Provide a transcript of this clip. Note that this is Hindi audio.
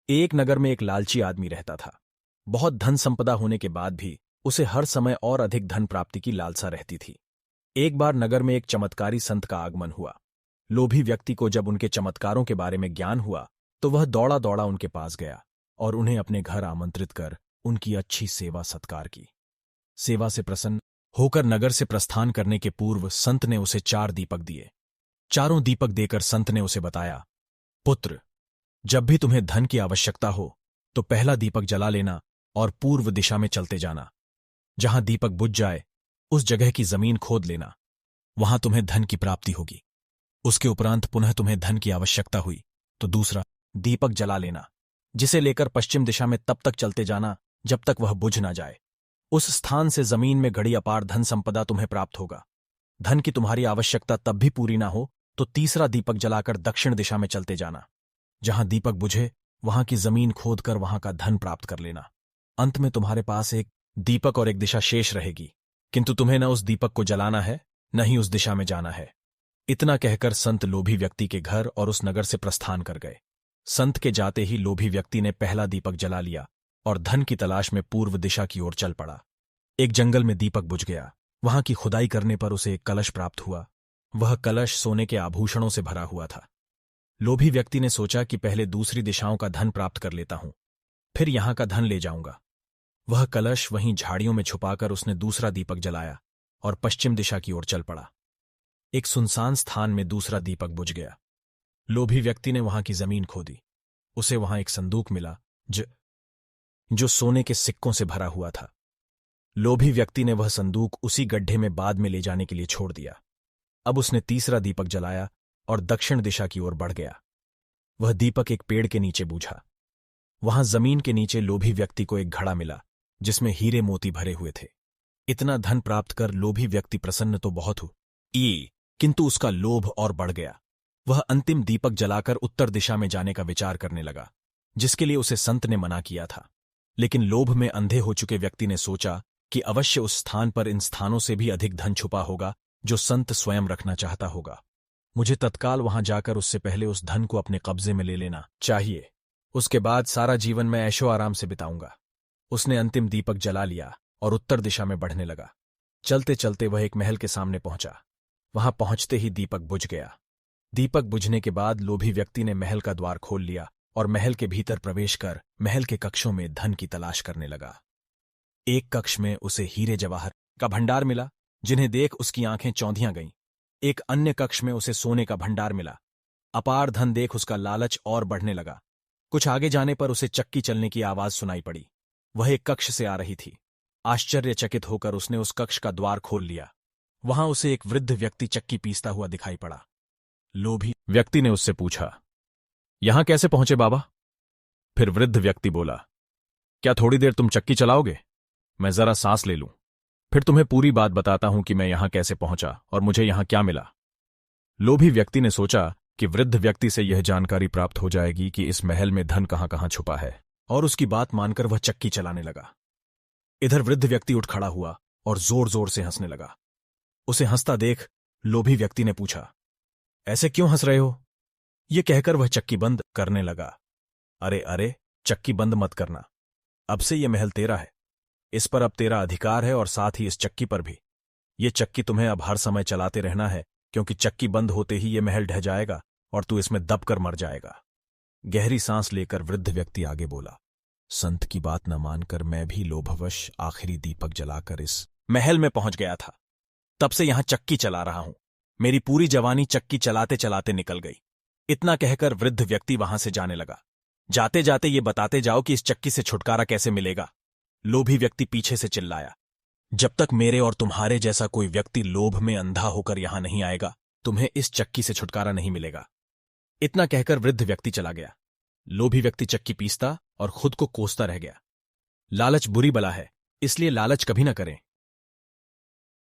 एक नगर में एक लालची आदमी रहता था। बहुत धन संपदा होने के बाद भी उसे हर समय और अधिक धन प्राप्ति की लालसा रहती थी। एक बार नगर में एक चमत्कारी संत का आगमन हुआ। लोभी व्यक्ति को जब उनके चमत्कारों के बारे में ज्ञान हुआ तो वह दौड़ा दौड़ा उनके पास गया और उन्हें अपने घर आमंत्रित कर उनकी अच्छी सेवा सत्कार की। सेवा से प्रसन्न होकर नगर से प्रस्थान करने के पूर्व संत ने उसे 4 दीपक दिए। चारों दीपक देकर संत ने उसे बताया, पुत्र, जब भी तुम्हें धन की आवश्यकता हो तो पहला दीपक जला लेना और पूर्व दिशा में चलते जाना। जहां दीपक बुझ जाए उस जगह की जमीन खोद लेना, वहां तुम्हें धन की प्राप्ति होगी। उसके उपरांत पुनः तुम्हें धन की आवश्यकता हुई तो दूसरा दीपक जला लेना, जिसे लेकर पश्चिम दिशा में तब तक चलते जाना जब तक वह बुझ ना जाए। उस स्थान से जमीन में घड़ी अपार धन संपदा तुम्हें प्राप्त होगा। धन की तुम्हारी आवश्यकता तब भी पूरी ना हो तो तीसरा दीपक जलाकर दक्षिण दिशा में चलते जाना। जहां दीपक बुझे वहां की जमीन खोदकर वहां का धन प्राप्त कर लेना। अंत में तुम्हारे पास एक दीपक और एक दिशा शेष रहेगी, किंतु तुम्हें न उस दीपक को जलाना है न ही उस दिशा में जाना है। इतना कहकर संत लोभी व्यक्ति के घर और उस नगर से प्रस्थान कर गए। संत के जाते ही लोभी व्यक्ति ने पहला दीपक जला लिया और धन की तलाश में पूर्व दिशा की ओर चल पड़ा। एक जंगल में दीपक बुझ गया। वहां की खुदाई करने पर उसे एक कलश प्राप्त हुआ। वह कलश सोने के आभूषणों से भरा हुआ था। लोभी व्यक्ति ने सोचा कि पहले दूसरी दिशाओं का धन प्राप्त कर लेता हूं, फिर यहां का धन ले जाऊंगा। वह कलश वहीं झाड़ियों में छुपाकर उसने दूसरा दीपक जलाया और पश्चिम दिशा की ओर चल पड़ा। एक सुनसान स्थान में दूसरा दीपक बुझ गया। लोभी व्यक्ति ने वहां की जमीन खोदी। उसे वहां एक संदूक मिला जो सोने के सिक्कों से भरा हुआ था। लोभी व्यक्ति ने वह संदूक उसी गड्ढे में बाद में ले जाने के लिए छोड़ दिया। अब उसने तीसरा दीपक जलाया और दक्षिण दिशा की ओर बढ़ गया। वह दीपक एक पेड़ के नीचे बूझा। वहां जमीन के नीचे लोभी व्यक्ति को एक घड़ा मिला जिसमें हीरे मोती भरे हुए थे। इतना धन प्राप्त कर लोभी व्यक्ति प्रसन्न तो बहुत हुआ, किंतु उसका लोभ और बढ़ गया। वह अंतिम दीपक जलाकर उत्तर दिशा में जाने का विचार करने लगा, जिसके लिए उसे संत ने मना किया था। लेकिन लोभ में अंधे हो चुके व्यक्ति ने सोचा कि अवश्य उस स्थान पर इन स्थानों से भी अधिक धन छुपा होगा जो संत स्वयं रखना चाहता होगा। मुझे तत्काल वहां जाकर उससे पहले उस धन को अपने कब्जे में ले लेना चाहिए। उसके बाद सारा जीवन मैं ऐशो आराम से बिताऊंगा। उसने अंतिम दीपक जला लिया और उत्तर दिशा में बढ़ने लगा। चलते चलते वह एक महल के सामने पहुंचा। वहां पहुंचते ही दीपक बुझ गया। दीपक बुझने के बाद लोभी व्यक्ति ने महल का द्वार खोल लिया और महल के भीतर प्रवेश कर महल के कक्षों में धन की तलाश करने लगा। एक कक्ष में उसे हीरे जवाहर का भंडार मिला, जिन्हें देख उसकी आंखें चौंधियां गईं। एक अन्य कक्ष में उसे सोने का भंडार मिला। अपार धन देख उसका लालच और बढ़ने लगा। कुछ आगे जाने पर उसे चक्की चलने की आवाज सुनाई पड़ी। वह एक कक्ष से आ रही थी। आश्चर्यचकित होकर उसने उस कक्ष का द्वार खोल लिया। वहां उसे एक वृद्ध व्यक्ति चक्की पीसता हुआ दिखाई पड़ा। लोभी व्यक्ति ने उससे पूछा, यहां कैसे पहुंचे बाबा? फिर वृद्ध व्यक्ति बोला, क्या थोड़ी देर तुम चक्की चलाओगे? मैं जरा सांस ले लूं, फिर तुम्हें पूरी बात बताता हूं कि मैं यहां कैसे पहुंचा और मुझे यहां क्या मिला। लोभी व्यक्ति ने सोचा कि वृद्ध व्यक्ति से यह जानकारी प्राप्त हो जाएगी कि इस महल में धन कहां कहां छुपा है, और उसकी बात मानकर वह चक्की चलाने लगा। इधर वृद्ध व्यक्ति उठ खड़ा हुआ और जोर जोर से हंसने लगा। उसे हंसता देख लोभी व्यक्ति ने पूछा, ऐसे क्यों हंस रहे हो? यह कहकर वह चक्की बंद करने लगा। अरे अरे, चक्की बंद मत करना। अब से यह महल तेरा है। इस पर अब तेरा अधिकार है और साथ ही इस चक्की पर भी। ये चक्की तुम्हें अब हर समय चलाते रहना है, क्योंकि चक्की बंद होते ही ये महल ढह जाएगा और तू इसमें दबकर मर जाएगा। गहरी सांस लेकर वृद्ध व्यक्ति आगे बोला, संत की बात न मानकर मैं भी लोभवश आखिरी दीपक जलाकर इस महल में पहुंच गया था। तब से यहां चक्की चला रहा हूं। मेरी पूरी जवानी चक्की चलाते चलाते निकल गई। इतना कहकर वृद्ध व्यक्ति वहां से जाने लगा। जाते जाते ये बताते जाओ कि इस चक्की से छुटकारा कैसे मिलेगा? लोभी व्यक्ति पीछे से चिल्लाया, जब तक मेरे और तुम्हारे जैसा कोई व्यक्ति लोभ में अंधा होकर यहां नहीं आएगा, तुम्हें इस चक्की से छुटकारा नहीं मिलेगा। इतना कहकर वृद्ध व्यक्ति चला गया। लोभी व्यक्ति चक्की पीसता और खुद को कोसता रह गया। लालच बुरी बला है, इसलिए लालच कभी न करें।